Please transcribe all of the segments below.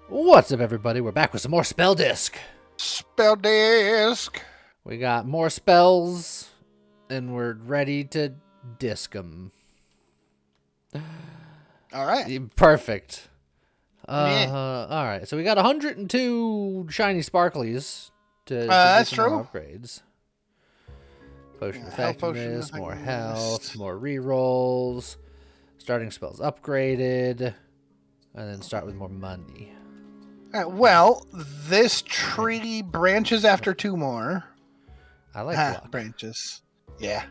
What's up, everybody? We're back with some more spell disc. Spell disc. We got more spells, and we're ready to disc them. All right. Perfect. Yeah. All right, so we got 102 shiny sparklies to that's do some more true. upgrades. Potion Health potion effectiveness, more health, effectiveness. more rerolls, starting spells upgraded, and then start with more money. All right, well, this tree branches after two more. I like luck. Branches. Yeah.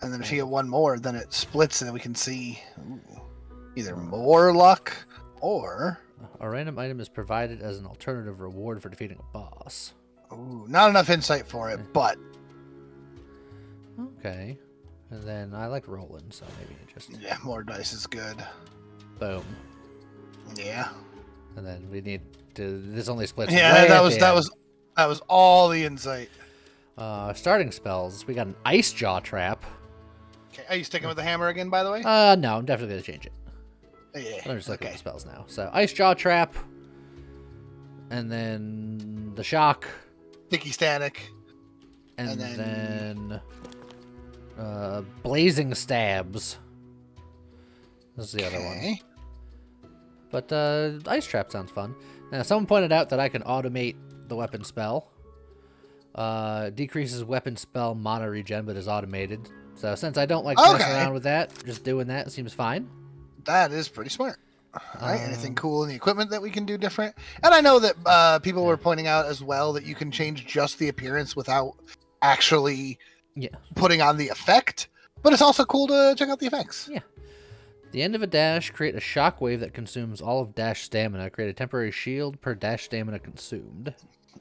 And then if you get one more, then it splits and we can see either more luck or... A random item is provided as an alternative reward for defeating a boss. Ooh, not enough insight for it, but... Okay. And then I like rolling, so maybe just... Yeah, more dice is good. Boom. Yeah. And then we need to... This only splits Yeah, that was all the insight. Starting spells. We got an Ice Jaw Trap. Okay, are you sticking with the hammer again, by the way? No, I'm definitely going to change it. Yeah. I'm just looking at the spells now. So, Ice Jaw Trap. And then the Shock. Sticky Static. And then Blazing Stabs. This is the other one. But Ice Trap sounds fun. Now, someone pointed out that I can automate the weapon spell. Decreases weapon spell mana regen, but is automated. So since I don't like messing around with that, just doing that seems fine. That is pretty smart. All right, anything cool in the equipment that we can do different? And I know that people were pointing out as well that you can change just the appearance without actually putting on the effect. But it's also cool to check out the effects. Yeah. At the end of a dash, create a shockwave that consumes all of dash stamina. Create a temporary shield per dash stamina consumed.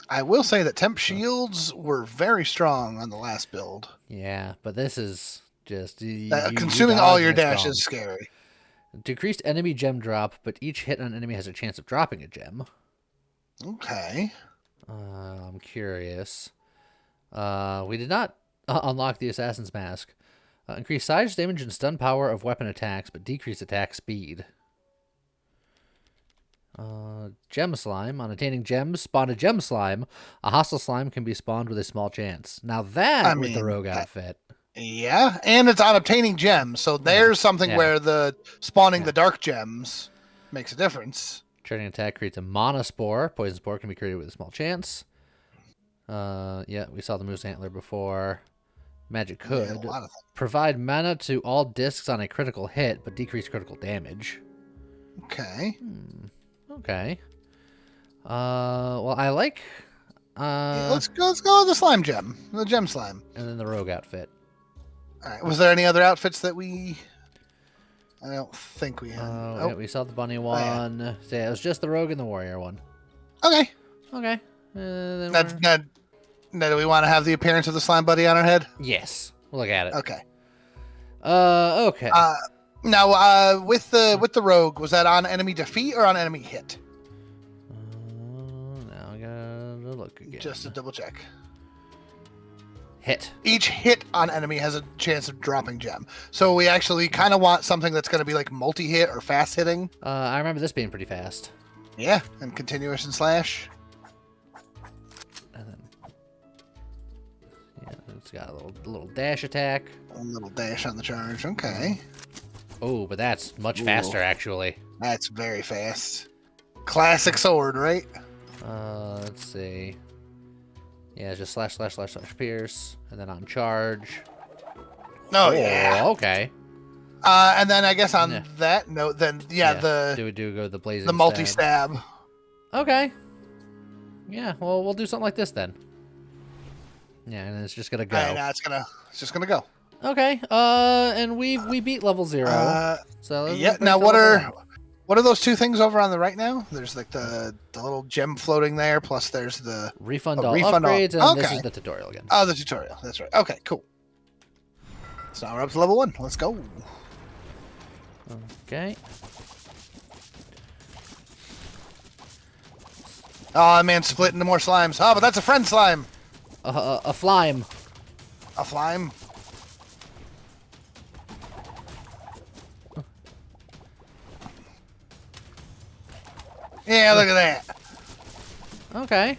I will say that temp shields were very strong on the last build. Yeah, but this is just... consuming all your dash is scary. Decreased enemy gem drop, but each hit on an enemy has a chance of dropping a gem. Okay. I'm curious. We did not unlock the Assassin's Mask. Increase size, damage, and stun power of weapon attacks, but decrease attack speed. Gem slime. On attaining gems, spawn a gem slime. A hostile slime can be spawned with a small chance. Now that with the rogue outfit. Yeah, and it's on obtaining gems, so there's something where the spawning the dark gems makes a difference. Turning attack creates a mana spore. Poison spore can be created with a small chance. Yeah, we saw the moose antler before. Magic could provide mana to all discs on a critical hit, but decrease critical damage. Okay. Okay. Well, I like. Let's go with the slime gem, the gem slime, and then the rogue outfit. All right. Was there any other outfits that we? I don't think we had. Yeah, we saw the bunny one. Oh, yeah. So yeah, it was just the rogue and the warrior one. Okay. Okay. Now, do we want to have the appearance of the slime buddy on our head? Yes. We'll look at it. Okay. Okay. Now, with the rogue, was that on enemy defeat or on enemy hit? Now I gotta look again. Just to double check. Hit. Each hit on enemy has a chance of dropping gem. So we actually kind of want something that's going to be like multi-hit or fast hitting. I remember this being pretty fast. Yeah, and continuous and slash. And then, it's got a little dash attack. A little dash on the charge. Okay. Oh, but that's much faster, actually. That's very fast. Classic sword, right? Let's see. Yeah, just slash, pierce, and then on charge. Oh, yeah. Okay. And then I guess on that note, then go the blazing. The multi-stab. Okay. Yeah, well, we'll do something like this then. Yeah, and it's just gonna go. Now it's just gonna go. Okay. And we beat level 0. So yeah. Now what are those two things over on the right now? There's like the little gem floating there, plus there's the refund all upgrades, and this is the tutorial again. Oh, the tutorial. That's right. Okay, cool. So now we're up to level 1. Let's go. Okay. Oh man, split into more slimes. Oh, but that's a friend slime. A flime. A flime. Yeah, look at that. Okay.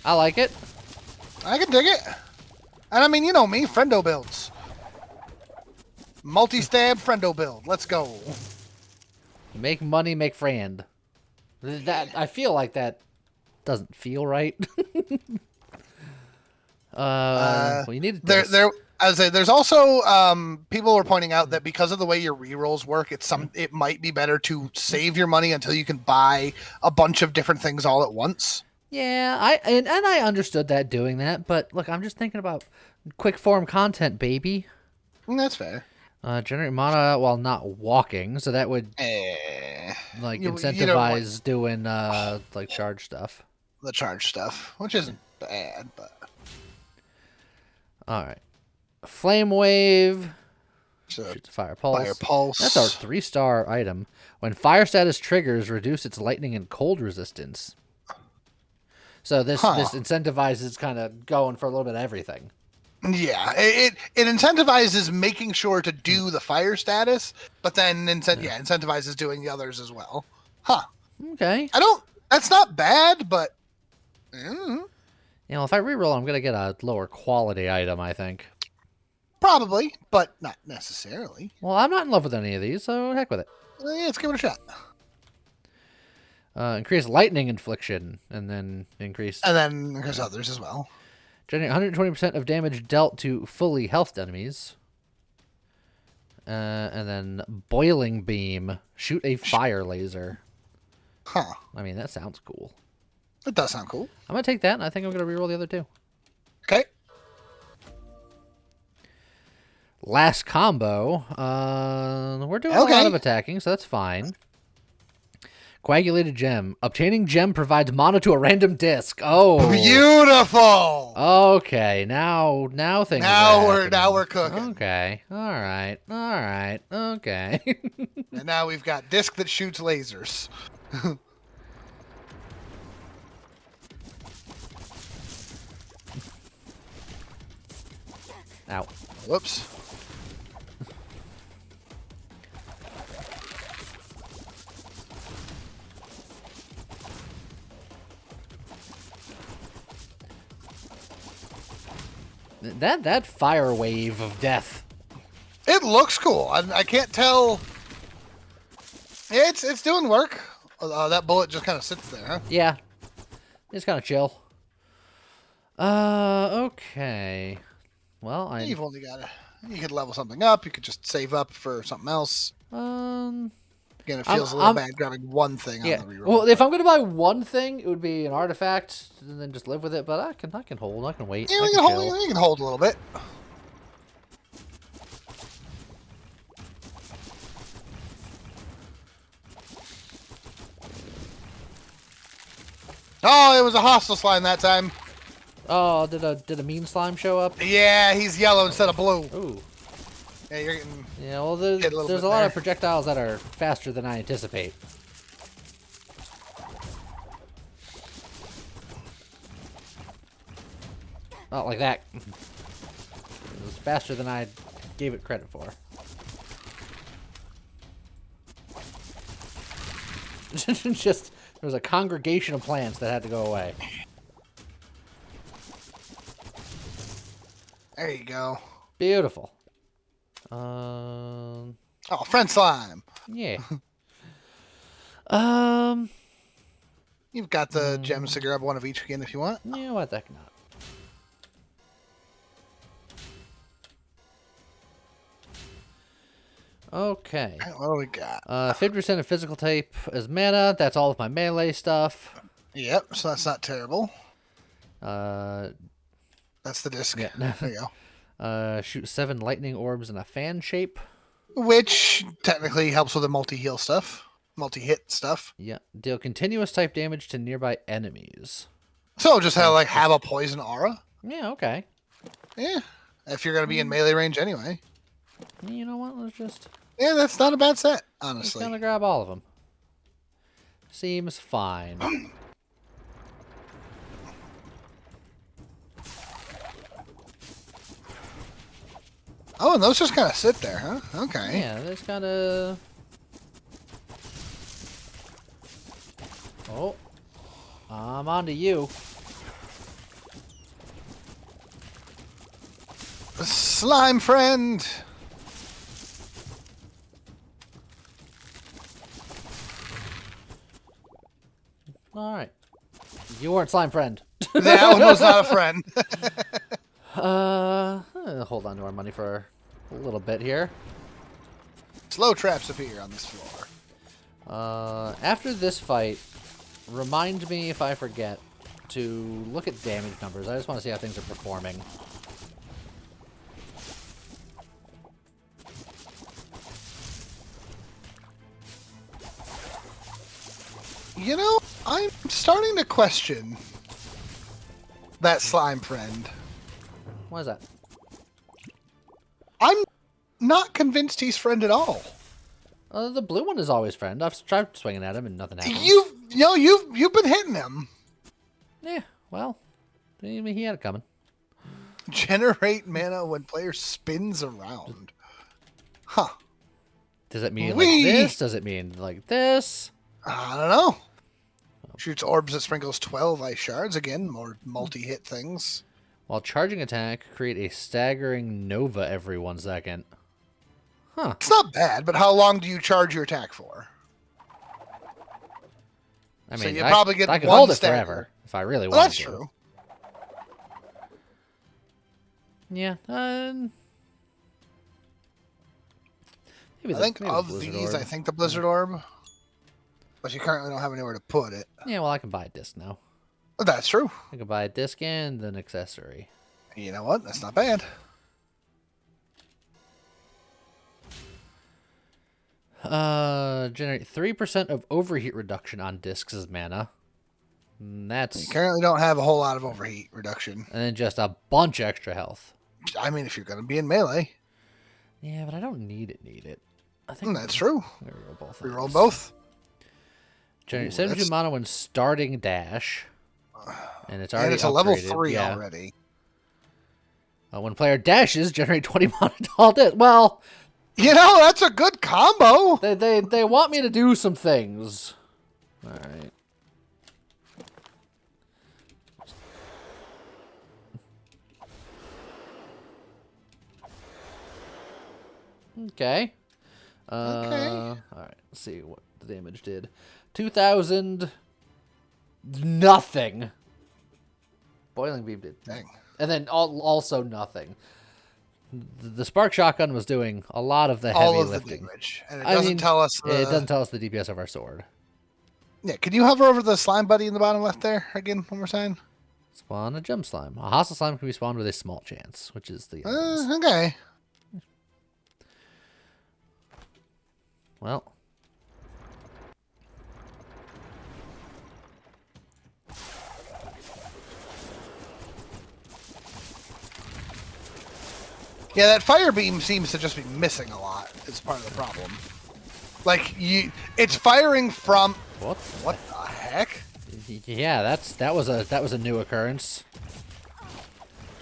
I like it. I can dig it. And I mean, you know me, friendo builds. Multi-stab friendo build. Let's go. Make money, make friend. That I feel like that doesn't feel right. Well, you need there. I would say there's also people are pointing out that because of the way your rerolls work, it might be better to save your money until you can buy a bunch of different things all at once. Yeah, I understood that doing that, but look, I'm just thinking about quick form content, baby. That's fair. Generate mana while not walking, so that would like incentivize doing like charge stuff. The charge stuff, which isn't bad, but all right. Flame wave. Shoots fire pulse. Fire pulse. That's our 3-star item. When fire status triggers, reduce its lightning and cold resistance. So this incentivizes kind of going for a little bit of everything. Yeah, it incentivizes making sure to do the fire status, but then incentivizes doing the others as well. Huh. Okay. That's not bad, but you know, if I reroll, I'm gonna get a lower quality item, I think. Probably, but not necessarily. Well, I'm not in love with any of these, so heck with it. Yeah, let's give it a shot. Increase lightning infliction, and then increase... And then there's others as well. Generate 120% of damage dealt to fully healthed enemies. And then boiling beam. Shoot a fire laser. Huh. I mean, that sounds cool. It does sound cool. I'm going to take that, and I think I'm going to reroll the other two. Okay. Last combo. We're doing a lot of attacking, so that's fine. Coagulated gem. Obtaining gem provides mana to a random disc. Oh, beautiful. Okay, now things. Now we're cooking. Okay, all right, okay. And now we've got disc that shoots lasers. Ow. Whoops. That fire wave of death. It looks cool. I can't tell. It's doing work. That bullet just kind of sits there, huh? Yeah. It's kind of chill. Okay. Well, You've only got to... You could level something up. You could just save up for something else. Again, it feels a little bad grabbing one thing on the reroll. Well, if I'm going to buy one thing, it would be an artifact, and then just live with it. But I can hold. I can wait. Yeah, you can hold a little bit. Oh, it was a hostile slime that time. Oh, did a mean slime show up? Yeah, he's yellow instead of blue. Ooh. Yeah, you're getting... Yeah, well, there's a lot of projectiles that are faster than I anticipate. Not like that. It was faster than I gave it credit for. Just, there was a congregation of plants that had to go away. There you go. Beautiful. Oh, friend slime. Yeah. You've got the gems to grab one of each again if you want. Yeah, what the heck not. Okay. What do we got? 50% of physical type is mana. That's all of my melee stuff. Yep, so that's not terrible. That's the disc. Yeah. There you go. Shoot 7 lightning orbs in a fan shape. Which technically helps with the multi-heal stuff. Multi-hit stuff. Yeah. Deal continuous type damage to nearby enemies. So just have a poison aura? Yeah, okay. Yeah. If you're going to be in melee range anyway. You know what? Let's just... Yeah, that's not a bad set, honestly. Just gonna grab all of them. Seems fine. Oh, and those just kind of sit there, huh? Okay. Yeah, there's kind of... Oh. I'm on to you. Slime friend. All right. You weren't slime friend. That one was not a friend. Hold on to our money for a little bit here. Slow traps appear on this floor. After this fight, remind me if I forget to look at damage numbers. I just want to see how things are performing. You know, I'm starting to question that slime friend. What is that? I'm not convinced he's friend at all. The blue one is always friend. I've tried swinging at him and nothing happens. You've been hitting him. Yeah, well, he had it coming. Generate mana when player spins around. Huh. Does it mean like this? Does it mean like this? I don't know. Shoots orbs that sprinkles 12 ice shards. Again, more multi-hit things. While charging attack, create a staggering nova every 1 second. Huh. It's not bad, but how long do you charge your attack for? I mean, so you probably get I could one hold it stagger. forever if I really wanted That's to. true. Yeah. Maybe I think of Blizzard these, Orb. I think the Blizzard Orb. But you currently don't have anywhere to put it. Yeah, well, I can buy a disc now. That's true. I can buy a disc and an accessory. You know what? That's not bad. Generate 3% of overheat reduction on discs as mana. That's... You currently don't have a whole lot of overheat reduction. And then just a bunch of extra health. I mean, if you're going to be in melee. Yeah, but I don't need it. I think that's true. Reroll both. Reroll both. Generate 72 mana when starting dash. And it's already a level upgraded. 3 already. When player dashes, generate 20 mana to all discs. Well... You know, that's a good combo. They want me to do some things. All right. Okay. All right. Let's see what the damage did. 2,000. Nothing. Boiling beam did. Dang. And then also nothing. The spark shotgun was doing a lot of the heavy lifting. The damage. And it doesn't tell us it doesn't tell us the DPS of our sword. Yeah, can you hover over the slime buddy in the bottom left there again one more time? Spawn a gem slime. A hostile slime can be spawned with a small chance, which is the okay. Well. Yeah, that fire beam seems to just be missing a lot. It's part of the problem. Like it's firing from what the heck? Yeah, that was a new occurrence.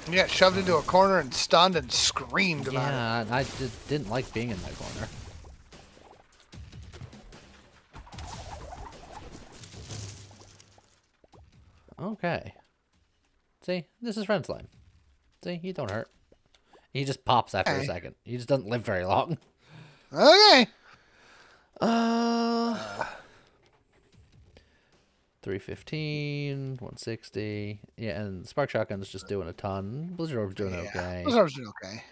You got shoved into a corner and stunned and screamed about it. Yeah, I didn't like being in that corner. Okay. See, this is friend slime. See, he don't hurt. He just pops after a second. He just doesn't live very long. Okay. 315, 160. Yeah, and Spark Shotgun's just doing a ton. Blizzard Orb's doing okay. Blizzard Orb's doing okay.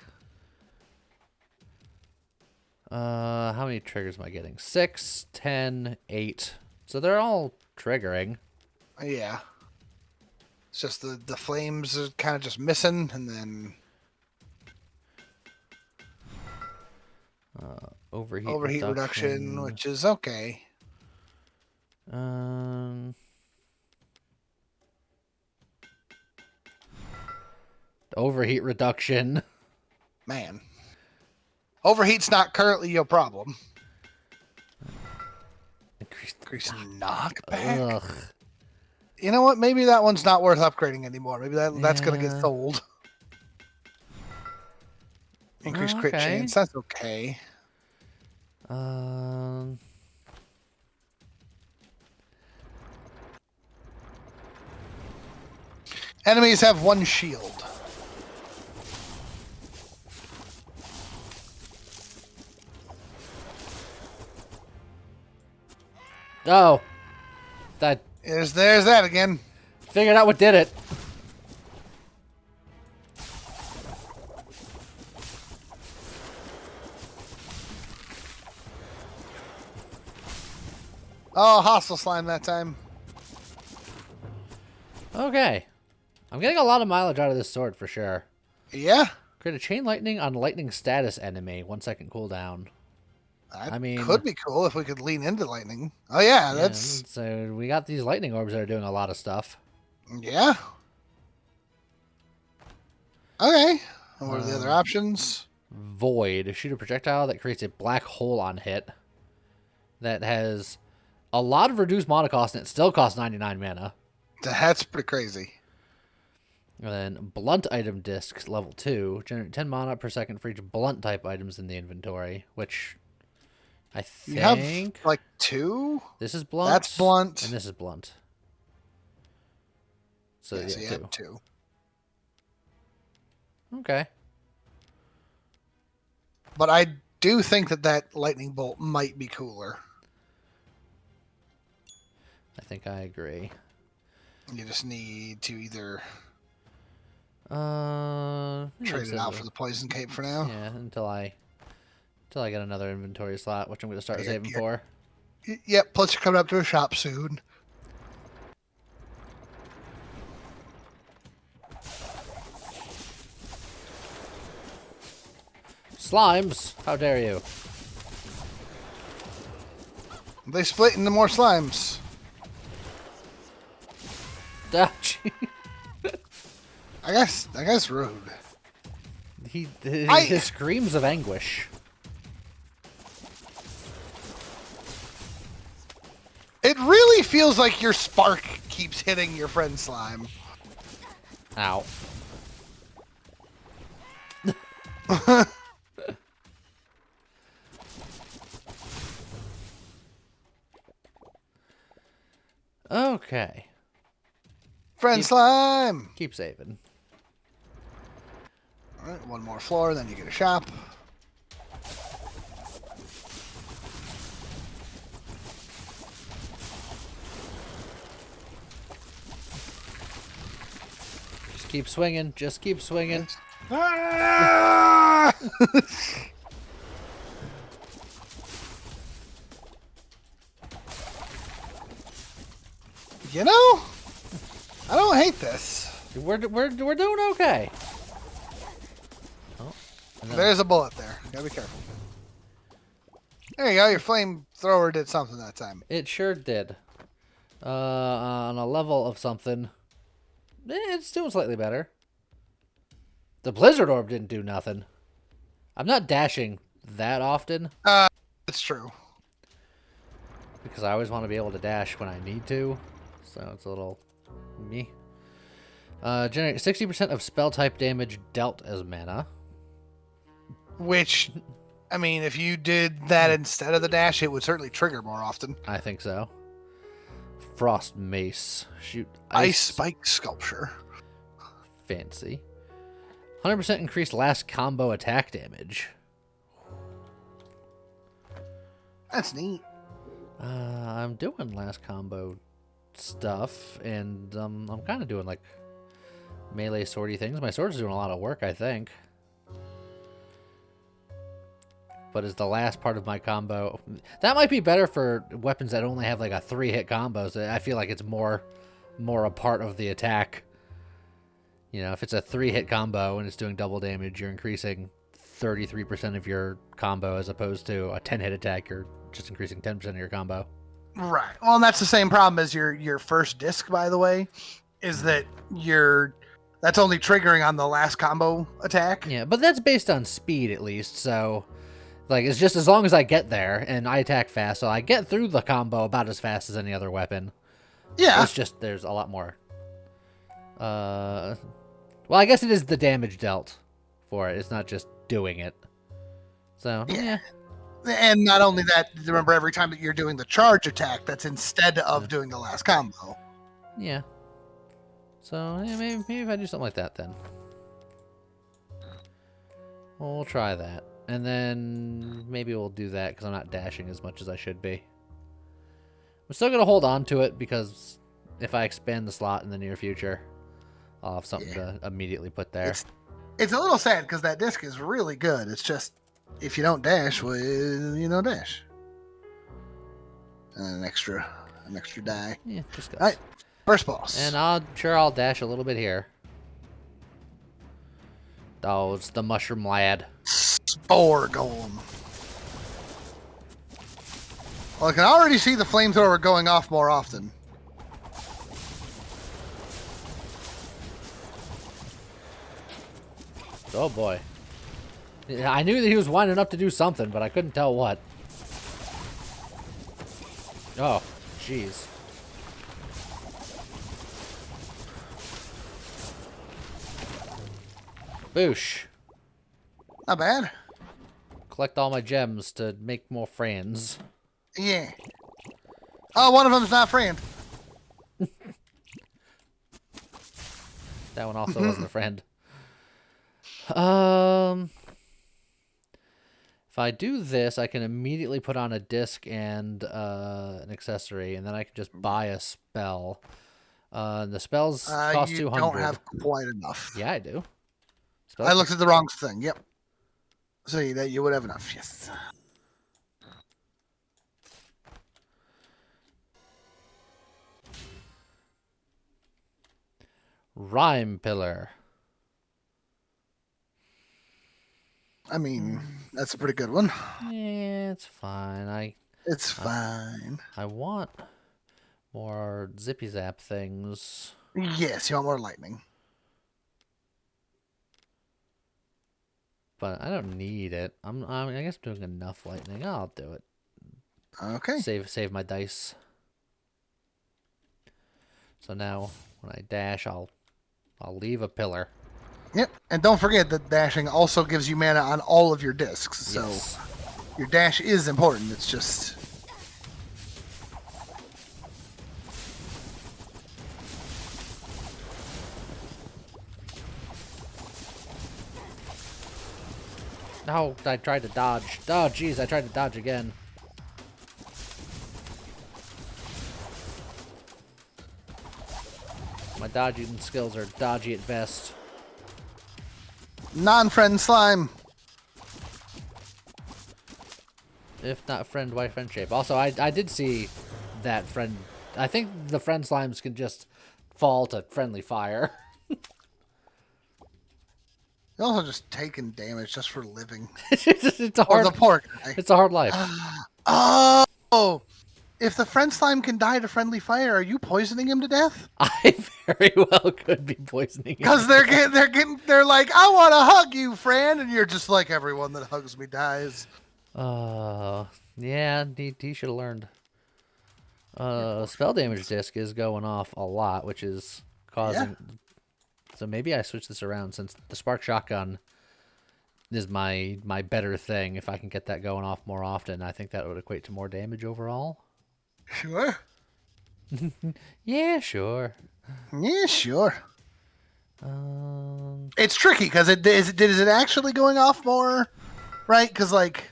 How many triggers am I getting? 6, 10, 8. So they're all triggering. Yeah. It's just the flames are kind of just missing, and then overheat reduction, which is okay. Overheat reduction. Man. Overheat's not currently your problem. Increase knockback. Ugh. You know what? Maybe that one's not worth upgrading anymore. Maybe that's going to get sold. Increase crit chance. That's okay. Enemies have 1 shield. Oh. There's that again. Figured out what did it. Oh, hostile slime that time. Okay. I'm getting a lot of mileage out of this sword for sure. Yeah. Create a chain lightning on lightning status enemy. 1 second cooldown. That could be cool if we could lean into lightning. Oh yeah, that's... So we got these lightning orbs that are doing a lot of stuff. Yeah. Okay. And what are the other options? Void. Shoot a projectile that creates a black hole on hit. That has a lot of reduced mana cost, and it still costs 99 mana. That's pretty crazy. And then blunt item discs, level 2. Generate 10 mana per second for each blunt type items in the inventory, which I think... You have, like, 2? This is blunt. That's blunt. And this is blunt. So, yeah, so you have 2. Okay. But I do think that lightning bolt might be cooler. I think I agree. You just need to either trade it out for the poison cape for now. Yeah, until I get another inventory slot, which I'm going to start saving for. Yep, plus you're coming up to a shop soon. Slimes! How dare you? They split into more slimes. I guess rude. He screams of anguish. It really feels like your spark keeps hitting your friend slime. Ow. Okay. Friend slime! Keep saving. Alright, 1 more floor, then you get a shop. Just keep swinging. Just keep swinging. Ah! You know, I don't hate this. We're doing okay. Oh, there's a bullet there. Gotta be careful. There you go. Your flamethrower did something that time. It sure did. On a level of something, it's doing slightly better. The Blizzard Orb didn't do nothing. I'm not dashing that often. It's true. Because I always want to be able to dash when I need to. So it's a little me. Generate 60% of spell type damage dealt as mana. Which, I mean, if you did that instead of the dash, it would certainly trigger more often. I think so. Frost Mace. Shoot. Ice Spike Sculpture. Fancy. 100% increased last combo attack damage. That's neat. I'm doing last combo stuff, and I'm kind of doing like melee swordy things. My sword's doing a lot of work, I think. But is the last part of my combo... That might be better for weapons that only have like a 3-hit combos. I feel like it's more a part of the attack. You know, if it's a 3-hit combo and it's doing double damage, you're increasing 33% of your combo as opposed to a 10-hit attack, you're just increasing 10% of your combo. Right. Well, and that's the same problem as your first disc, by the way, is that that's only triggering on the last combo attack. Yeah, but that's based on speed at least, so like it's just as long as I get there and I attack fast, so I get through the combo about as fast as any other weapon. Yeah. It's just there's a lot more. Well, I guess it is the damage dealt for it. It's not just doing it. So, yeah. And not only that, remember every time that you're doing the charge attack, that's instead of doing the last combo. Yeah. So, yeah, maybe if I do something like that, then. Well, we'll try that. And then maybe we'll do that because I'm not dashing as much as I should be. I'm still going to hold on to it because if I expand the slot in the near future, I'll have something to immediately put there. It's a little sad because that disc is really good. It's just, if you don't dash, well, you don't dash. And an extra die. Yeah, just goes. All right, first boss. And I'm sure I'll dash a little bit here. Oh, it's the mushroom lad. Spore golem. Well, I can already see the flamethrower going off more often. Oh boy. Yeah, I knew that he was winding up to do something, but I couldn't tell what. Oh, jeez. Boosh. Not bad. Collect all my gems to make more friends. Yeah. Oh, one of them's not friend. That one also wasn't a friend. If I do this, I can immediately put on a disc and an accessory, and then I can just buy a spell. The spells cost 200. You don't have quite enough. Yeah, I do. I looked at the wrong thing. Yep. So that you would have enough. Yes. Rhyme pillar. I mean, that's a pretty good one. Yeah, it's fine. It's fine. I want more zippy zap things. Yes, you want more lightning. But I don't need it. I guess I'm doing enough lightning. I'll do it. Okay. Save my dice. So now when I dash, I'll leave a pillar. Yep, and don't forget that dashing also gives you mana on all of your discs. So your dash is important. It's just No, I tried to dodge. Oh, jeez, I tried to dodge again. My dodging skills are dodgy at best. non-friend slime. If not friend, why friend shape? Also, I did see that friend. I think the friend slimes can just fall to friendly fire. You're also just taking damage just for living. It's a hard. Or the poor guy. It's a hard life. Oh, if the friend slime can die to friendly fire, are you poisoning him to death? I very well could be poisoning him. Because they're like, I want to hug you, friend, and you're just like, everyone that hugs me dies. Yeah, he should have learned. Spell damage disc is going off a lot, which is causing. Yeah. So maybe I switch this around since the spark shotgun is my better thing. If I can get that going off more often, I think that would equate to more damage overall. Sure. Yeah, sure. Yeah, sure. It's tricky because is it actually going off more, right? Because like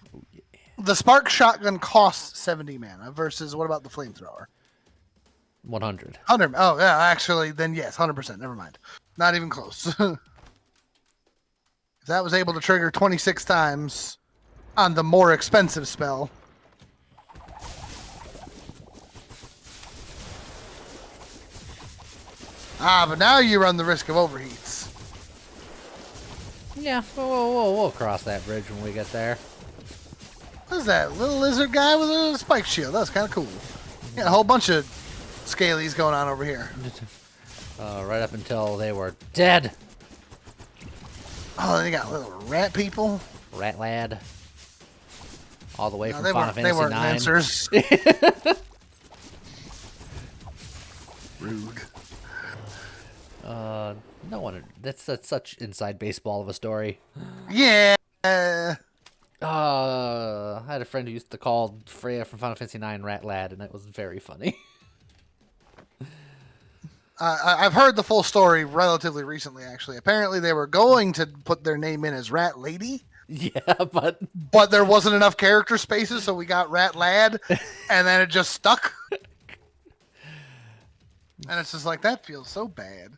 the spark shotgun costs 70 mana versus what about the flamethrower? 100. 100. Oh yeah, actually, then yes, 100%. Never mind. Not even close. If that was able to trigger 26 times on the more expensive spell. But now you run the risk of overheats. Yeah, we'll cross that bridge when we get there. What is that? Little lizard guy with a spike shield. That was kind of cool. Yeah, a whole bunch of scalies going on over here. Right up until they were dead. Oh, they got little rat people. Rat lad. All the way from Final Fantasy They weren't 9. answers. Rude. No one. That's such inside baseball of a story. Yeah. I had a friend who used to call Freya from Final Fantasy 9 Rat Lad, and it was very funny. I've heard the full story relatively recently, actually. Apparently, they were going to put their name in as Rat Lady. Yeah, but there wasn't enough character spaces, so we got Rat Lad, and then it just stuck. And it's just like, that feels so bad.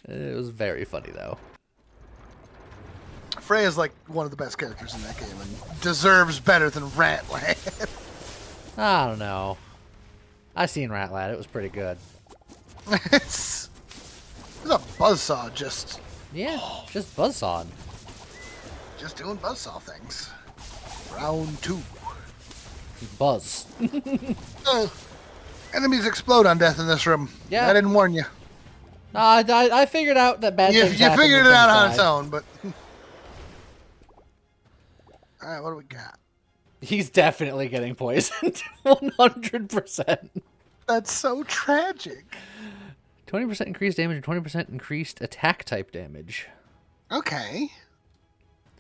It was very funny, though. Freya's like one of the best characters in that game and deserves better than Rat Lad. I don't know. I seen Rat Lad. It was pretty good. It's a buzzsaw just... Yeah, just buzzsawing. Just doing buzzsaw things. Round 2. Buzz. Enemies explode on death in this room. Yeah. I didn't warn you. No, I figured out that bad things happen. You figured it out on its own, but... Alright, what do we got? He's definitely getting poisoned. 100%. That's so tragic. 20% increased damage and 20% increased attack type damage. Okay.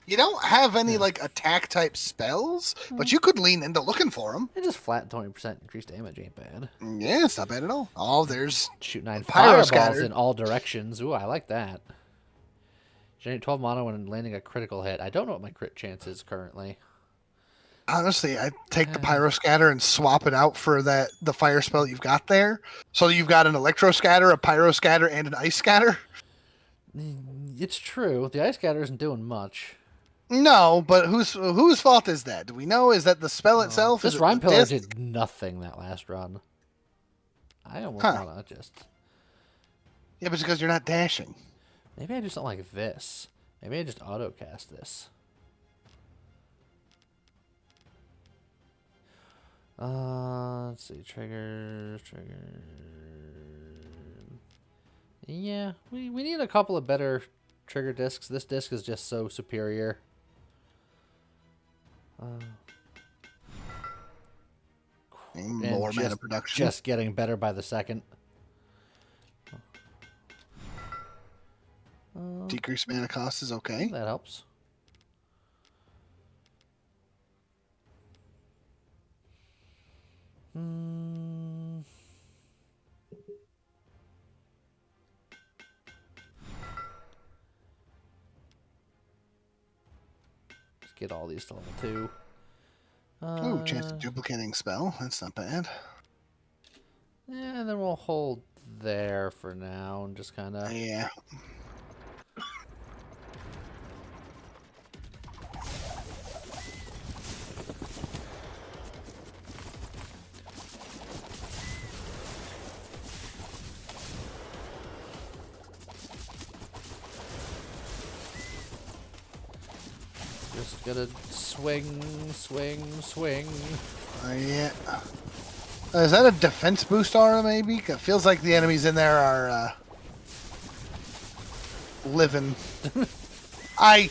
You don't have any, like, attack-type spells, but you could lean into looking for them. And just flat 20% increased damage ain't bad. Yeah, it's not bad at all. Oh, there's... Shoot 9 fireballs in all directions. Ooh, I like that. Generate 12 mana when landing a critical hit. I don't know what my crit chance is currently. Honestly, I'd take the Pyro Scatter and swap it out for the fire spell you've got there. So you've got an Electro Scatter, a Pyro Scatter, and an Ice Scatter. It's true. The Ice Scatter isn't doing much. No, but whose fault is that? Do we know? Is that the spell itself? This Rhyme Pillar did nothing that last run. I almost want to just... Yeah, but it's because you're not dashing. Maybe I do something like this. Maybe I just auto-cast this. Let's see. Triggers. Yeah, we need a couple of better trigger discs. This disc is just so superior. More mana production. Just getting better by the second. Decreased mana cost is okay. That helps. Let's get all these to level 2. Ooh, chance of duplicating spell. That's not bad. Yeah, and then we'll hold there for now and just kind of... Yeah. Just gotta swing. Yeah. Is that a defense boost aura, maybe? It feels like the enemies in there are living. I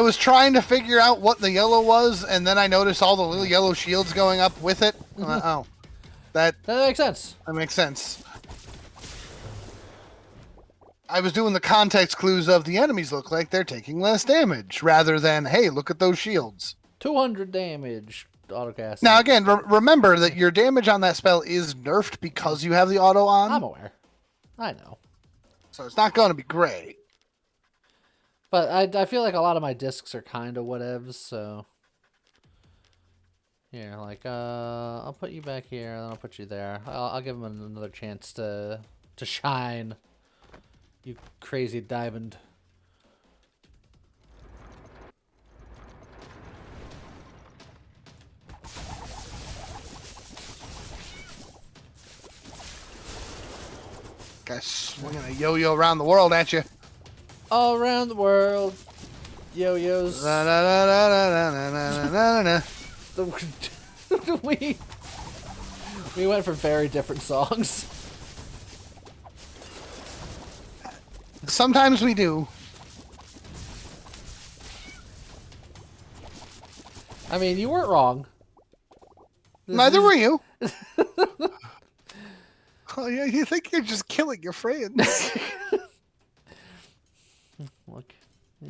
was trying to figure out what the yellow was, and then I noticed all the little yellow shields going up with it. Oh, that makes sense. That makes sense. I was doing the context clues of the enemies look like they're taking less damage, rather than, hey, look at those shields. 200 damage. Autocast. Now, again, remember that your damage on that spell is nerfed because you have the auto on. I'm aware. I know. So it's not going to be great. But I feel like a lot of my discs are kind of whatevs, so... Here, like, I'll put you back here, and then I'll put you there. I'll give them another chance to shine. You crazy diamond. Guys swinging a yo-yo around the world at you. All around the world. Yo-yos. We went for very different songs. Sometimes we do. I mean, you weren't wrong. Neither were you. Oh, yeah, you think you're just killing your friends. Look.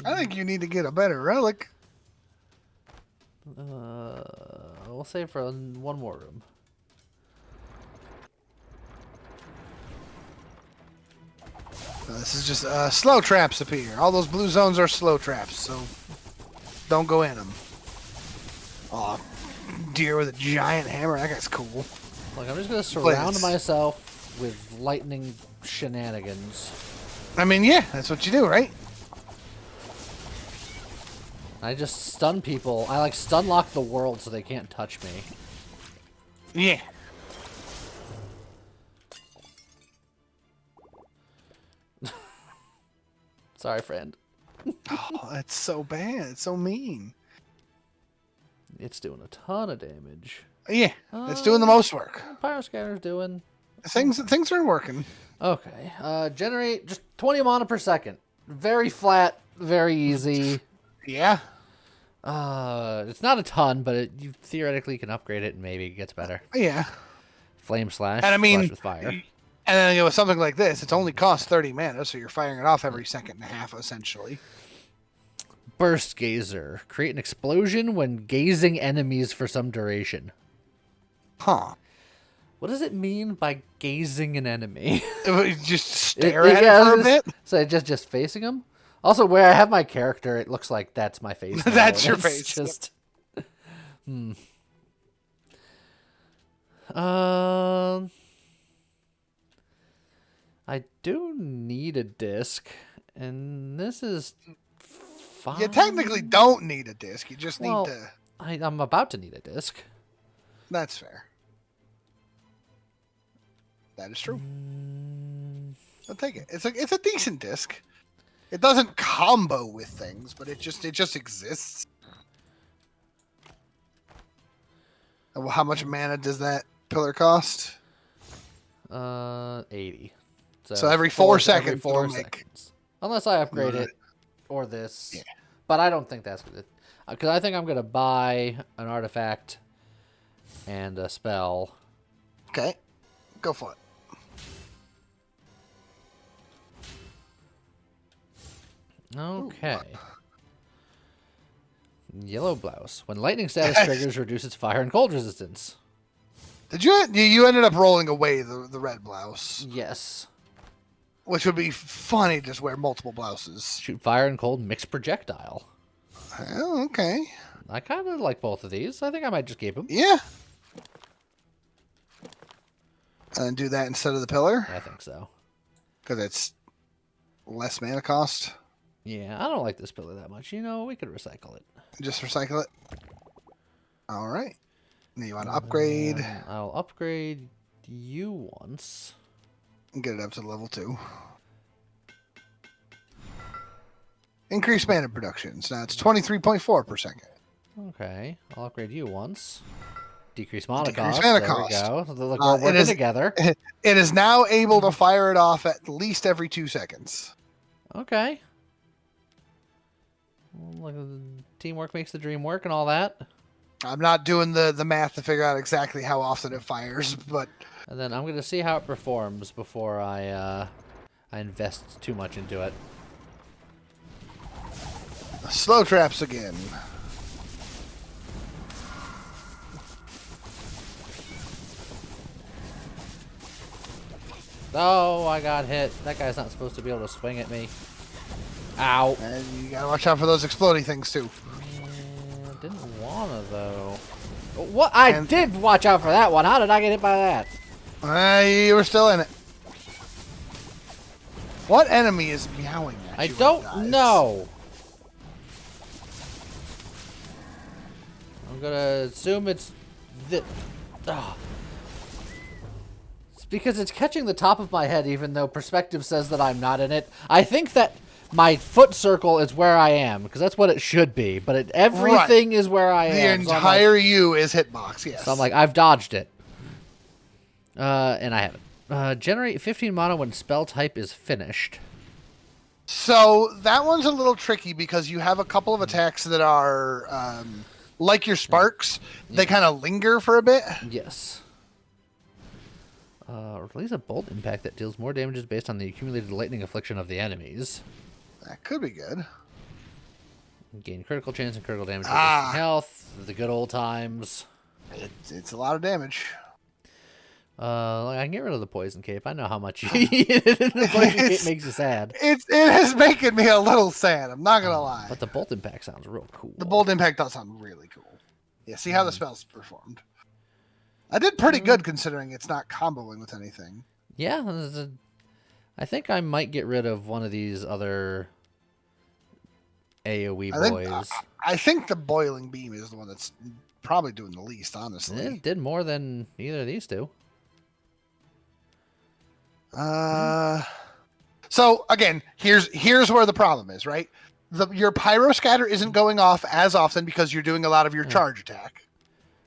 I think you need to get a better relic. We'll save for one more room. This is just slow traps appear. All those blue zones are slow traps, so don't go in them. Oh, deer with a giant hammer. That guy's cool. Look, I'm just going to surround myself with lightning shenanigans. I mean, yeah, that's what you do, right? I just stun people. I like stun lock the world so they can't touch me. Yeah. Sorry, friend. Oh, that's so bad. It's so mean. It's doing a ton of damage. Yeah, it's doing the most work. Pyro Scatter's doing... Things are working. Okay. Generate just 20 mana per second. Very flat, very easy. Yeah. It's not a ton, but you theoretically can upgrade it and maybe it gets better. Yeah. Flame Slash. And I mean, with fire. And then with something like this, it's only costs 30 mana, so you're firing it off every second and a half, essentially. Burst Gazer. Create an explosion when gazing enemies for some duration. Huh. What does it mean by gazing an enemy? Just stare at it for a bit? So just facing them? Also, where I have my character, it looks like that's my face. That's your face. Just... I do need a disc, and this is fine. You technically don't need a disc. You just need to... I'm about to need a disc. That's fair. That is true. I'll take it. It's a decent disc. It doesn't combo with things, but it just exists. And how much mana does that pillar cost? 80. So every 4 seconds. Every 4 seconds. Unless I upgrade it or this. Yeah. But I don't think that's good. Because I think I'm going to buy an artifact and a spell. Okay. Go for it. Okay. Yellow Blouse. When lightning status triggers, reduces fire and cold resistance. Did you ended up rolling away the red blouse? Yes. Which would be funny, just wear multiple blouses. Shoot fire and cold mixed projectile. Oh, okay. I kind of like both of these. I think I might just keep them. Yeah. And then do that instead of the pillar? I think so. Because it's less mana cost? Yeah, I don't like this pillar that much. You know, we could recycle it. Just recycle it? All right. Now you want to upgrade? I'll upgrade you once. And get it up to level 2. Increase mana production. So now it's 23.4 per second. Okay. I'll upgrade you once. Decrease mana cost. Mana there cost. We go. Look, we're working together. It is now able to fire it off at least every 2 seconds. Okay. Well, teamwork makes the dream work and all that. I'm not doing the math to figure out exactly how often it fires, but... And then I'm going to see how it performs before I invest too much into it. Slow traps again. Oh, I got hit. That guy's not supposed to be able to swing at me. Ow. And you gotta watch out for those exploding things, too. Didn't wanna, though. What? I did watch out for that one. How did I get hit by that? You were still in it. What enemy is meowing at you? I don't know. I'm gonna assume it's the... Oh. It's because it's catching the top of my head, even though perspective says that I'm not in it. I think that my foot circle is where I am, because that's what it should be. But everything is where I am. The entire you is hitbox, yes. So I'm like, I've dodged it. And I haven't. Generate 15 mana when spell type is finished. So that one's a little tricky because you have a couple of attacks that are like your sparks. Yeah. They kind of linger for a bit. Yes. Release a bolt impact that deals more damages based on the accumulated lightning affliction of the enemies. That could be good. Gain critical chance and critical damage health. The good old times. It's a lot of damage. I can get rid of the poison cape. I know how much the poison cape makes you sad. It is making me a little sad. I'm not gonna lie. But the bolt impact sounds real cool. The bolt impact does sound really cool. Yeah, see how the spell's performed. I did pretty good considering it's not comboing with anything. Yeah, I think I might get rid of one of these other AoE boys. I think the boiling beam is the one that's probably doing the least, honestly. It did more than either of these two. So again, here's where the problem is, right? Your pyro scatter isn't going off as often because you're doing a lot of your charge attack.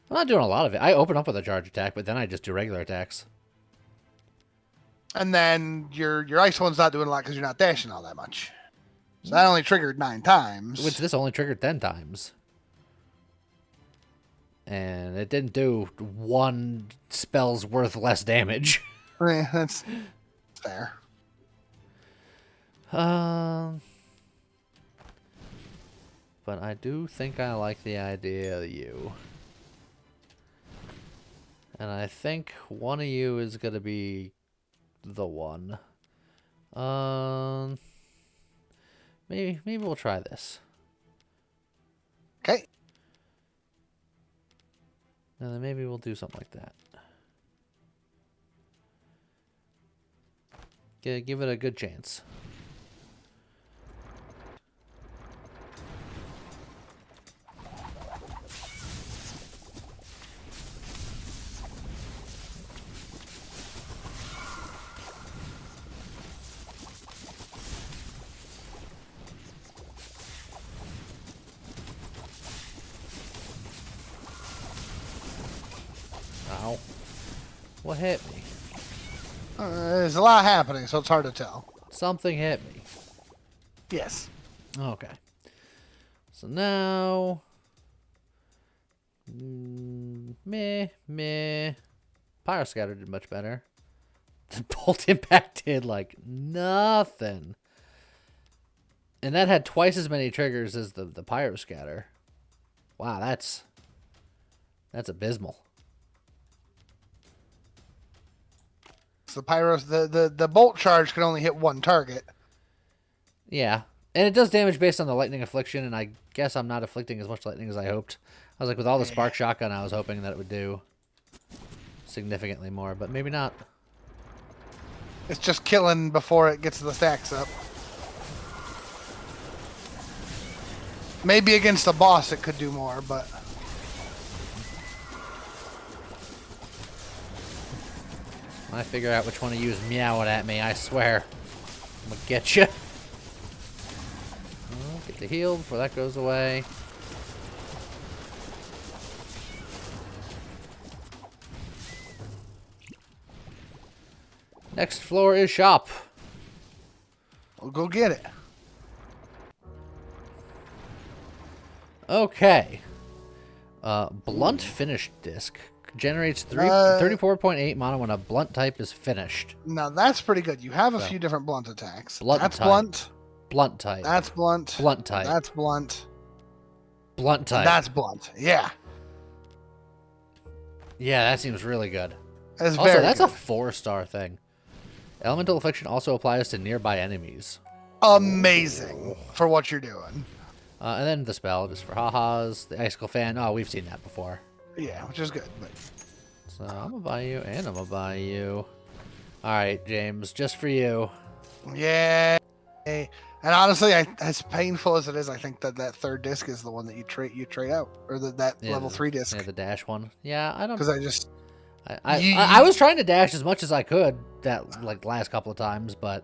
I'm not doing a lot of it. I open up with a charge attack, but then I just do regular attacks. And then your ice one's not doing a lot because you're not dashing all that much. So that only triggered 9 times. Which this only triggered 10 times. And it didn't do 1 spell's worth less damage. That's fair. But I do think I like the idea of you. And I think one of you is going to be the one. Maybe we'll try this. Okay. And then maybe we'll do something like that. Give it a good chance. Ow. What hit me? There's a lot happening, so it's hard to tell. Something hit me. Yes. Okay. So now... meh. Pyro Scatter did much better. The Bolt Impact did, like, nothing. And that had twice as many triggers as the Pyro Scatter. Wow, that's abysmal. So the pyro, the bolt charge can only hit 1 target. Yeah. And it does damage based on the lightning affliction, and I guess I'm not afflicting as much lightning as I hoped. I was like, with all the spark shotgun, I was hoping that it would do significantly more, but maybe not. It's just killing before it gets the stacks up. Maybe against a boss it could do more, but... When I figure out which one of you is meowing at me, I swear, I'm gonna get you. Get the heal before that goes away. Next floor is shop. We'll go get it. Okay. Blunt finished disc generates 34.8 mana when a blunt type is finished. Now that's pretty good. You have a few different blunt attacks. That's type. Blunt. Blunt type. That's blunt. Blunt type. That's blunt. Blunt type. That's blunt. Yeah. Yeah, that seems really good. That's also, very that's good. a 4-star thing. Elemental Affliction also applies to nearby enemies. Amazing for what you're doing. And then the spell, just for ha-has. The Icicle Fan. Oh, we've seen that before. Yeah, which is good. But... So I'm going to buy you, and I'm going to buy you. All right, James, just for you. Yeah. And honestly, as painful as it is, I think that 3rd disc is the one that you trade out. Or that level 3 disc. Yeah, the dash one. Yeah, I don't... Because I just... I was trying to dash as much as I could that last couple of times, but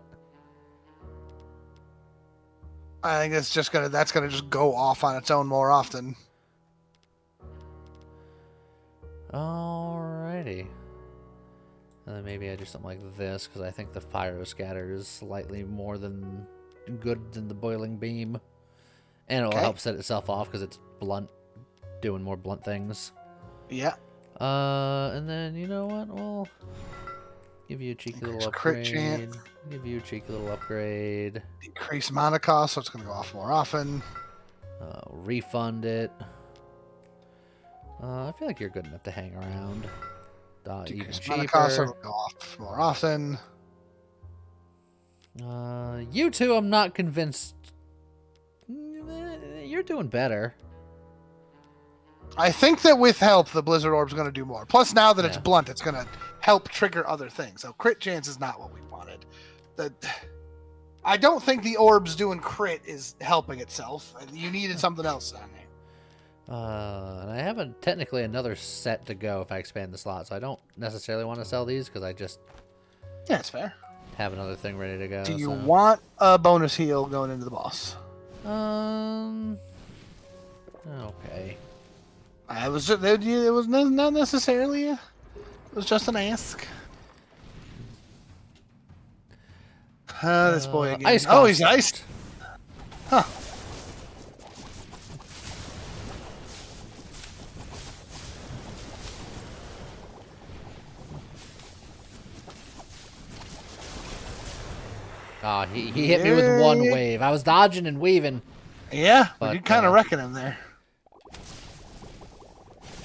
I think that's gonna just go off on its own more often. Alrighty. And then maybe I do something like this because I think the Pyro Scatter is slightly more than good than the Boiling Beam, and it'll help set itself off because it's blunt, doing more blunt things. Yeah. And then, you know what? We'll give you a cheeky little upgrade. Crit chance. Give you a cheeky little upgrade. Decrease mana cost, so it's going to go off more often. Refund it. I feel like you're good enough to hang around. Even mana cost cheaper. will go off more often. You two, I'm not convinced. You're doing better. I think that with help, the Blizzard Orb's going to do more. Plus, now that it's blunt, it's going to help trigger other things. So crit chance is not what we wanted. I don't think the orbs doing crit is helping itself. You needed something else on there. And I have technically another set to go if I expand the slot, so I don't necessarily want to sell these because I just... Yeah, it's fair. Have another thing ready to go. Do you want a bonus heal going into the boss? Okay. It was not necessarily. It was just an ask. This boy again. Ice oh, he's iced. Huh. Oh, he hit me with one wave. I was dodging and weaving. Yeah, but you kind of reckon him there.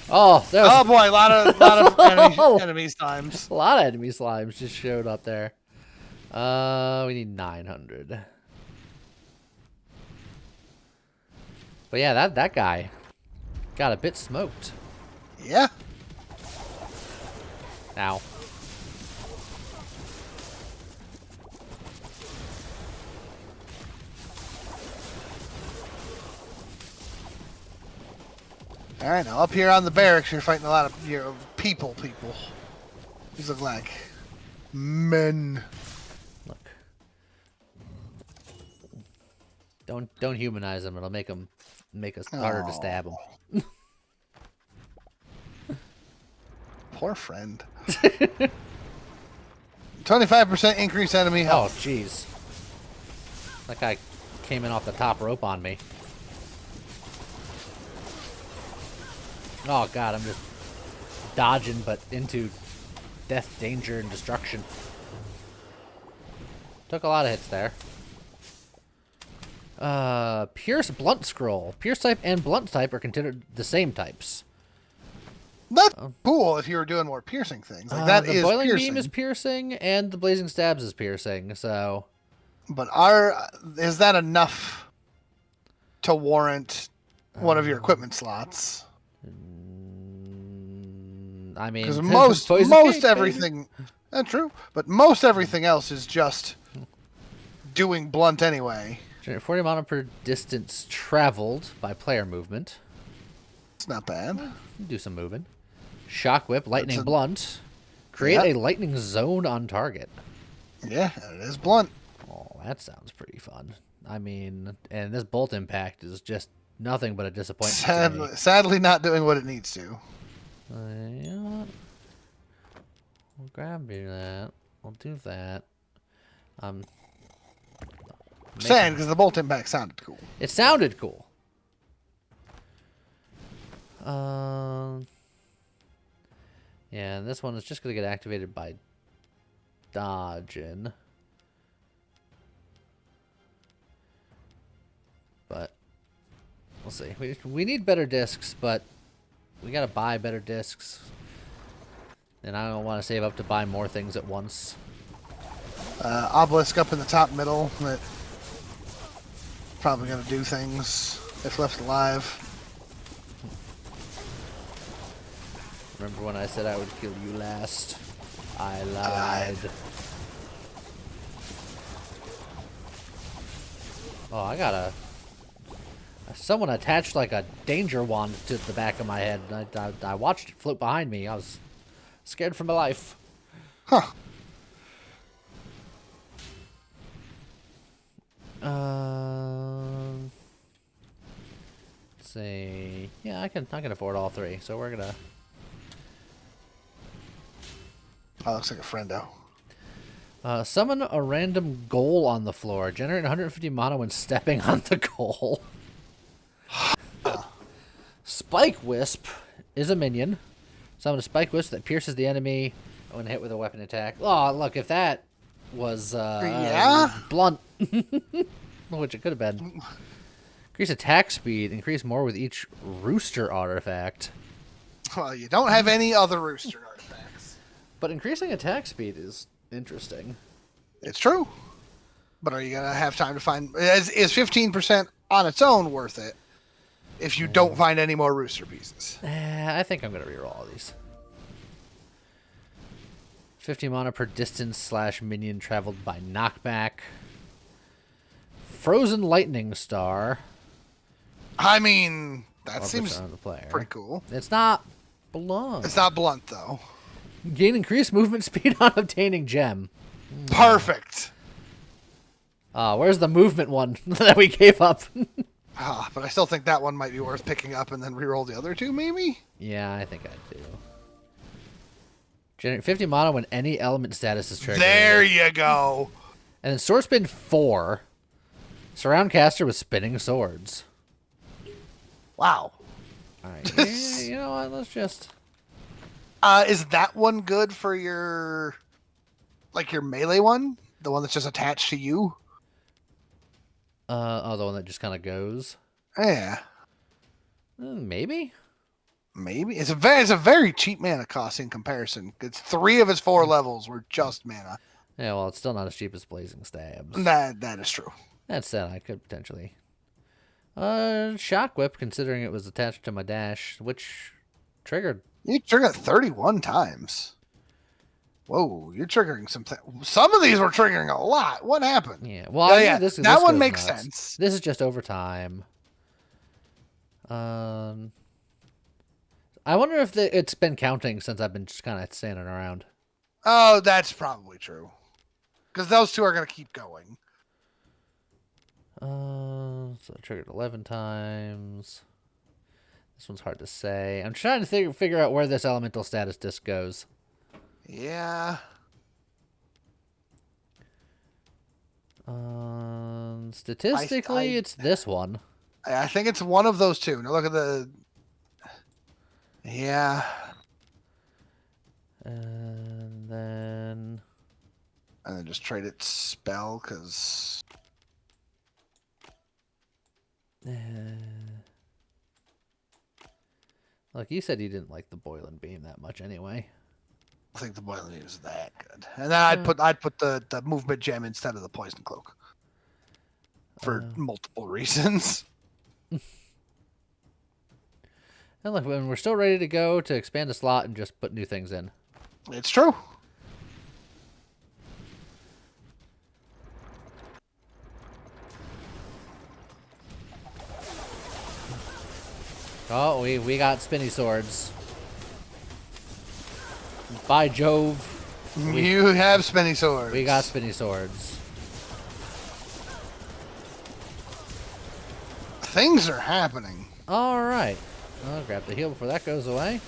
Oh, there was... Oh boy, a lot of enemies times. A lot of enemy slimes just showed up there. We need 900. But yeah, that guy got a bit smoked. Yeah. Ow. All right, now up here on the barracks, you're fighting a lot of your people. These look like men. Look. Don't humanize them. It'll make us harder to stab them. Poor friend. 25% increase enemy health. Oh, jeez. That guy came in off the top rope on me. Oh god, I'm just dodging, but into death, danger, and destruction. Took a lot of hits there. Pierce Blunt Scroll. Pierce type and Blunt type are considered the same types. That's cool if you were doing more piercing things. Like that the is Boiling piercing. Beam is piercing, and the Blazing Stabs is piercing, so... But is that enough to warrant one of your equipment slots? I mean, because most everything, that's true, but most everything else is just doing blunt anyway. Generate 40 mana per distance traveled by player movement. It's not bad. Do some moving. Shock Whip, Lightning Blunt. Create a lightning zone on target. Yeah, and it is blunt. Oh, that sounds pretty fun. I mean, and this Bolt Impact is just nothing but a disappointment. Sadly not doing what it needs to. You know what? We'll grab you that. We'll do that. Saying because the Bolt Impact sounded cool. It sounded cool. Yeah, and this one is just going to get activated by dodging. But we'll see. We need better discs, but we got to buy better discs. And I don't want to save up to buy more things at once. Obelisk up in the top middle. That probably going to do things if left alive. Remember when I said I would kill you last? I lied. Oh, I got someone attached like a danger wand to the back of my head. I watched it float behind me. I was scared for my life. Huh. Let's see. Yeah, I can afford all three. So we're gonna. Oh, looks like a friendo. Summon a random goal on the floor. Generate 150 mana when stepping on the goal. Spike Wisp is a minion. Summon a Spike Wisp that pierces the enemy when hit with a weapon attack. Oh, look, if that was blunt, which it could have been. Increase attack speed. Increase more with each rooster artifact. Well, you don't have any other rooster artifacts. But increasing attack speed is interesting. It's true. But are you going to have time to find... Is 15% on its own worth it if you don't find any more rooster pieces? I think I'm going to reroll all these. 50 mana per distance / minion traveled by knockback. Frozen Lightning Star. I mean, that seems pretty cool. It's not blunt. It's not blunt, though. Gain increased movement speed on obtaining gem. Perfect. Where's the movement one that we gave up? But I still think that one might be worth picking up and then reroll the other two, maybe? Yeah, I think I do. Generate 50 mana when any element status is triggered. There you go. And then Sword Spin 4. Surround caster with spinning swords. Wow. Alright, you know what? Let's just... is that one good for your... Like your melee one? The one that's just attached to you? The one that just kind of goes? Yeah. Maybe? Maybe. It's a very cheap mana cost in comparison. It's 3 of its 4 levels were just mana. Yeah, well, it's still not as cheap as Blazing Stabs. That is true. That said, I could potentially... Shock Whip, considering it was attached to my dash, which triggered... You triggered 31 times. Whoa, you're triggering something. Some of these were triggering a lot. What happened? Yeah, well, this one makes sense. This is just overtime. I wonder if it's been counting since I've been just kind of standing around. Oh, that's probably true. Because those two are going to keep going. So I triggered 11 times. This one's hard to say. I'm trying to figure out where this elemental status disc goes. Yeah. Statistically, it's this one. I think it's one of those two. Now look at the... Yeah. And then just trade it spell, because... Look, you said you didn't like the Boiling Beam that much anyway. I think the Boiling Beam is that good. And then I'd put the movement gem instead of the Poison Cloak. For multiple reasons. And look, when we're still ready to go to expand the slot and just put new things in. It's true. Oh, we got spinny swords. By Jove. You have spinny swords. We got spinny swords. Things are happening. All right. I'll grab the heal before that goes away.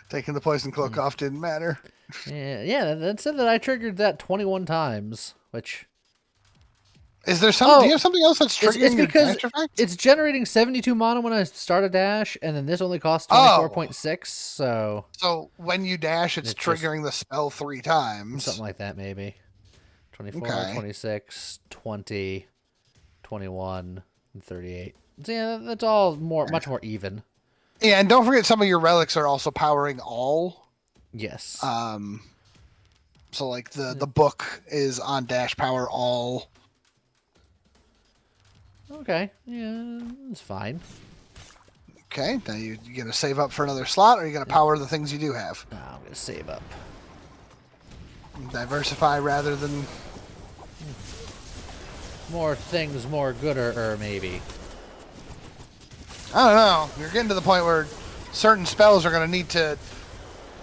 Taking the Poison Cloak off didn't matter. Yeah, that said that I triggered that 21 times, which... Is there some? Do you have something else that's triggering it's because your dash effect? It's generating 72 mana when I start a dash, and then this only costs 24.6, so... So when you dash, it's triggering the spell 3 times. Something like that, maybe. 24, 26, 20, 21, and 38. So yeah, that's all much more even. Yeah, and don't forget some of your relics are also powering all. Yes. So like the book is on dash power all. Okay, yeah, it's fine. Okay, now you gonna save up for another slot, or are you gonna power the things you do have? No, I'm gonna save up. Diversify rather than... More things, more gooder, maybe. I don't know. You're getting to the point where certain spells are going to need to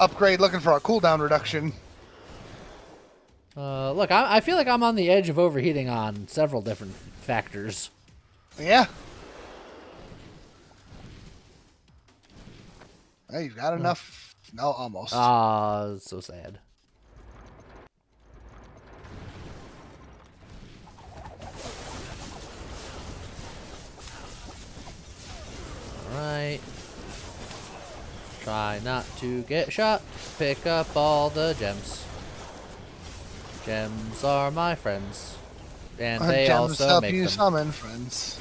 upgrade looking for a cooldown reduction. Look, I feel like I'm on the edge of overheating on several different factors. Yeah. Hey, you've got enough. No, almost. It's so sad. Alright. Try not to get shot. Pick up all the gems. Gems are my friends. And they gems also help make you them. Summon friends.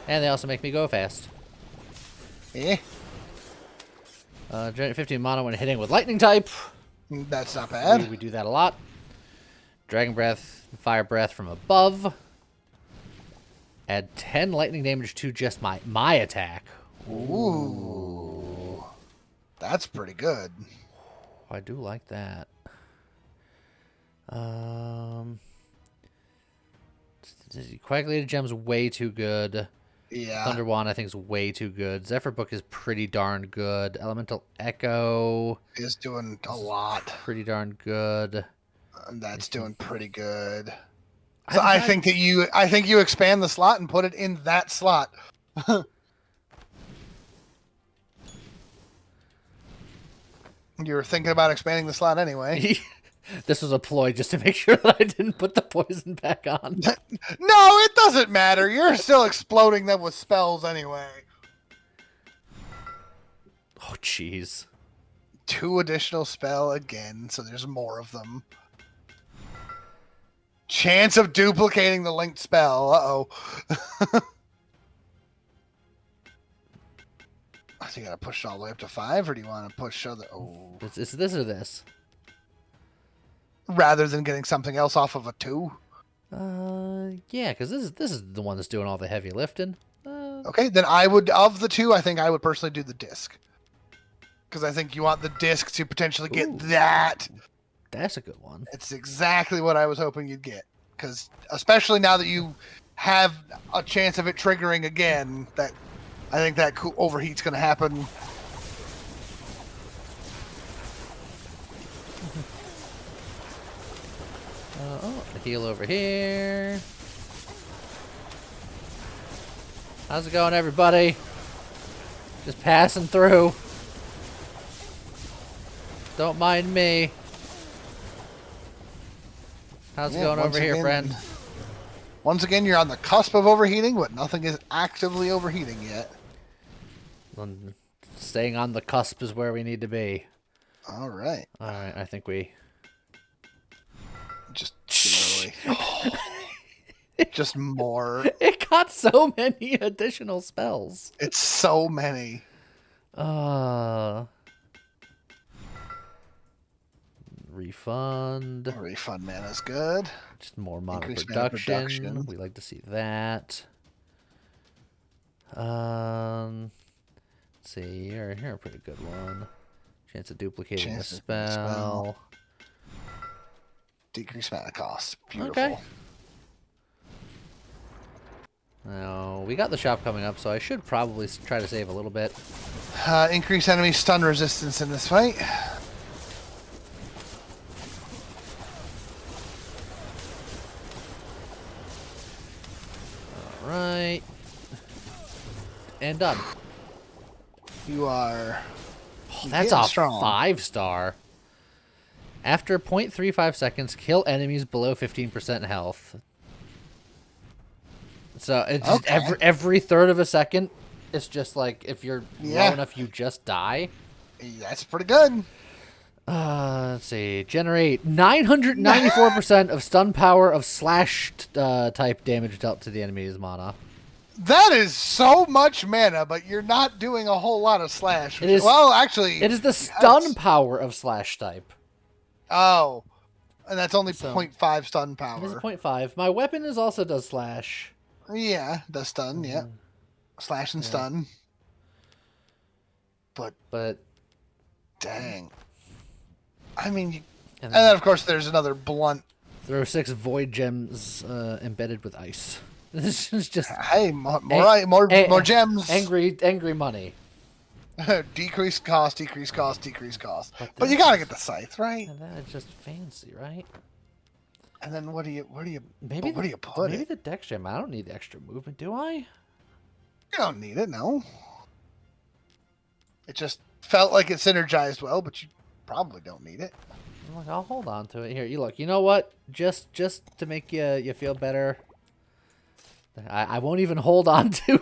And they also make me go fast. Eh? Generate 15 mana when hitting with lightning type. That's not bad. We do that a lot. Dragon Breath, Fire Breath from above. Add 10 lightning damage to just my attack. Ooh. That's pretty good. I do like that. Coagulated Gem's way too good. Yeah. Thunder Wand, I think, is way too good. Zephyr Book is pretty darn good. Elemental Echo is doing a lot. Pretty darn good. And that's doing pretty good. So I think you expand the slot and put it in that slot. You were thinking about expanding the slot anyway. This was a ploy just to make sure that I didn't put the poison back on. No, it doesn't matter. You're still exploding them with spells anyway. Oh, jeez. 2 additional spell again, so there's more of them. Chance of duplicating the linked spell. Uh-oh. So you gotta push it all the way up to 5, or do you want to push other? Oh, it's this or this. Rather than getting something else off of a 2. Yeah, because this is the one that's doing all the heavy lifting. Okay, then I would of the 2. I think I would personally do the disc, because I think you want the disc to potentially get that. That's a good one. It's exactly what I was hoping you'd get, because especially now that you have a chance of it triggering again, that I think that overheat's going to happen. The heal over here. How's it going, everybody? Just passing through. Don't mind me. How's it going over here, friend? Once again, you're on the cusp of overheating, but nothing is actively overheating yet. Staying on the cusp is where we need to be. All right. All right, I think we... Just literally... just more. It got so many additional spells. It's so many. Refund. Refund mana's good. Just more mana production. We like to see that. Let's see. Here a pretty good one. Chance of duplicating a spell. Decrease mana cost. Beautiful. Okay. Now, we got the shop coming up, so I should probably try to save a little bit. Increase enemy stun resistance in this fight. Alright. And done. You are... Oh, that's a strong 5-star. After 0.35 seconds, kill enemies below 15% health. So it's just every third of a second, it's just like if you're low enough, you just die. That's pretty good. Let's see. Generate 994% of stun power of slash type damage dealt to the enemy's mana. That is so much mana, but you're not doing a whole lot of slash. It is, well, actually... It is the stun power of slash type. Oh. And that's only 0.5 stun power. It is 0.5. My weapon also does slash. Yeah, does stun, yeah. Slash and stun. But... Dang. I mean... And then, of course, there's another blunt... Throw 6 void gems embedded with ice. This is just... Hey, more gems. Angry money. Decrease cost, decrease cost, decrease cost. But you gotta get the scythe, right? And that's just fancy, right? And then where do you put it? Maybe the dex gem. I don't need the extra movement, do I? You don't need it, no. It just felt like it synergized well, but you probably don't need it. Look, I'll hold on to it. Here, you look. You know what? Just to make you feel better, I won't even hold on to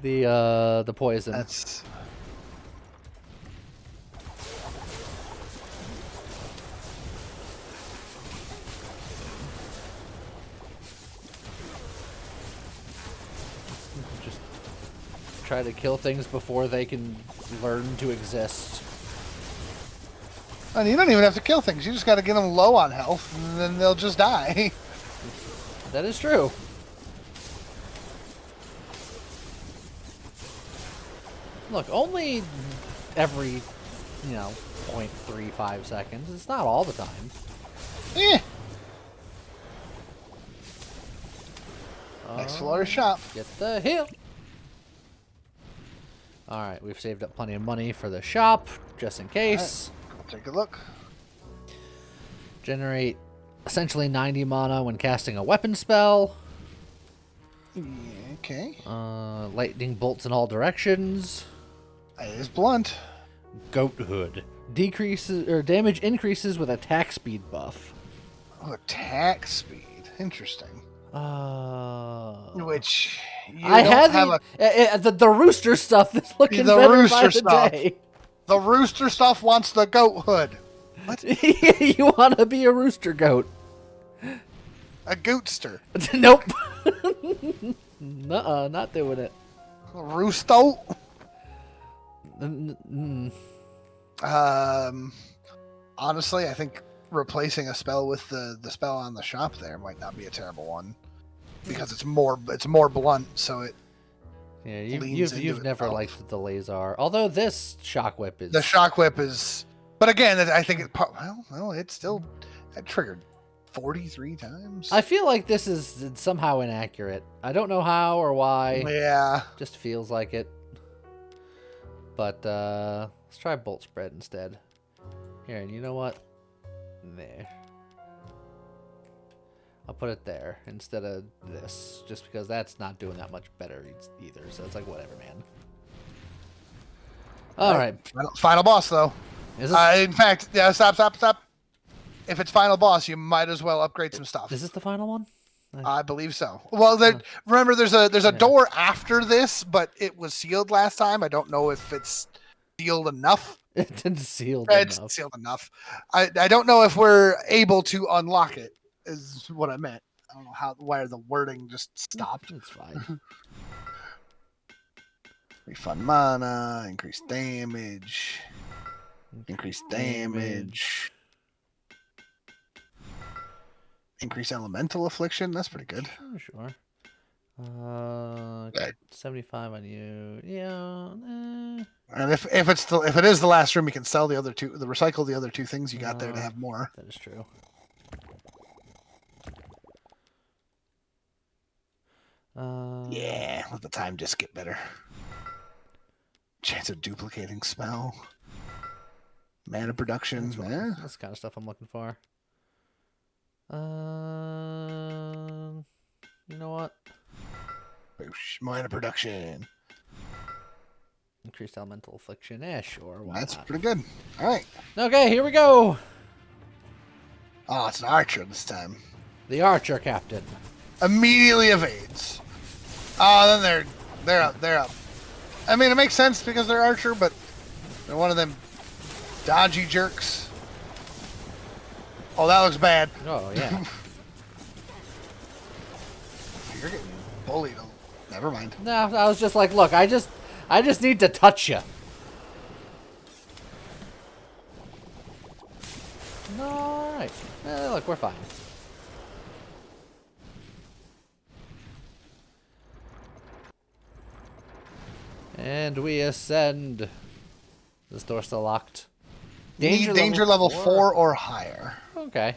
the poison. That's... try to kill things before they can learn to exist. And you don't even have to kill things. You just got to get them low on health, and then they'll just die. That is true. Look, only every, 0.35 seconds. It's not all the time. Eh. Next floor shop. Get the heal. Alright, we've saved up plenty of money for the shop, just in case. Right. Take a look. Generate essentially 90 mana when casting a weapon spell. Yeah, okay. Lightning bolts in all directions. It is blunt. Goat hood. Decreases or damage increases with attack speed buff. Oh, attack speed. Interesting. Which I had the rooster stuff is looking better by the day. The rooster stuff wants the goat hood. What? You want to be a rooster goat? A gootster? Nope. Nuh-uh, not doing it. Roosto? Honestly, I think replacing a spell with the spell on the shop there might not be a terrible one, because it's more blunt, so it. Yeah, you've never liked the Lazar, although this shock whip is. The shock whip is, but again, I think it still triggered 43 times. I feel like this is somehow inaccurate. I don't know how or why. Yeah, just feels like it. But let's try bolt spread instead. Here, and you know what? There. I'll put it there instead of this, just because that's not doing that much better either. So it's like, whatever, man. All right. Final boss, though. Is this... In fact, yeah, stop. If it's final boss, you might as well upgrade some stuff. Is this the final one? I believe so. Well, remember, there's a door after this, but it was sealed last time. I don't know if it's sealed enough. It's sealed enough. I don't know if we're able to unlock it, is what I meant. I don't know why the wording just stopped. It's fine. Refund mana, increase damage. Increase damage. Increase elemental affliction. That's pretty good. Sure. 75 on you. Yeah. And if it is the last room, you can sell recycle the other two things you got there to have more. That is true. Yeah, let the time just get better. Chance of duplicating spell. Mana production. That's the kind of stuff I'm looking for. You know what? Mana production. Increased elemental affliction. Sure. That's pretty good. All right. Okay, here we go. Oh, it's an archer this time. The archer captain immediately evades. Oh, then they're up. I mean, it makes sense because they're archer, but they're one of them dodgy jerks. Oh, that looks bad. Oh, yeah. You're getting bullied. Never mind. No, I was just like, look, I just need to touch you. All right. Look, we're fine. And we ascend. This door's still locked. Danger level 4 or higher. Okay.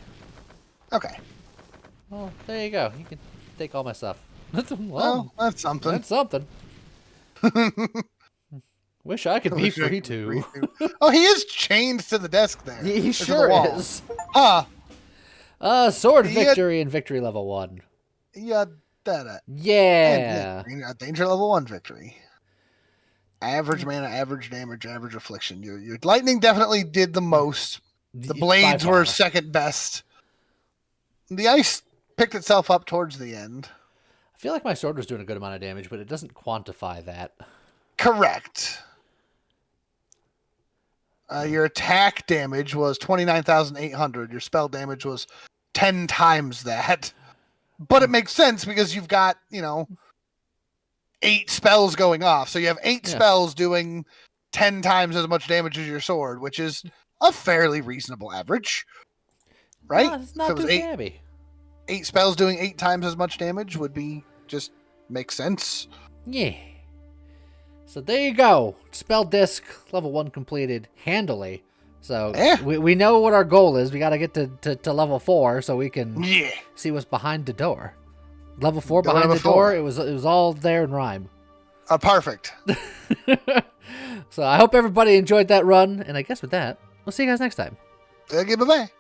Well, there you go. You can take all my stuff. Well, that's something. That's something. Wish I could be free too. Oh, he is chained to the desk there. He sure is. Huh. Sword victory and victory level 1. Yeah. Yeah. Danger level 1 victory. Average mana, average damage, average affliction. Your lightning definitely did the most. The blades were second best. The ice picked itself up towards the end. I feel like my sword was doing a good amount of damage, but it doesn't quantify that. Correct. Your attack damage was 29,800. Your spell damage was 10 times that. But it makes sense because you've got, 8 spells going off. So you have 8 spells doing 10 times as much damage as your sword, which is a fairly reasonable average. Right? No, it's not too shabby. 8 spells doing 8 times as much damage would be just makes sense. Yeah. So there you go. Spell disc level 1 completed handily. So we know what our goal is. We got to get to level 4 so we can see what's behind the door. Level 4 behind the door. It was all there in rhyme. Perfect. So I hope everybody enjoyed that run, and I guess with that, we'll see you guys next time. Okay, bye-bye.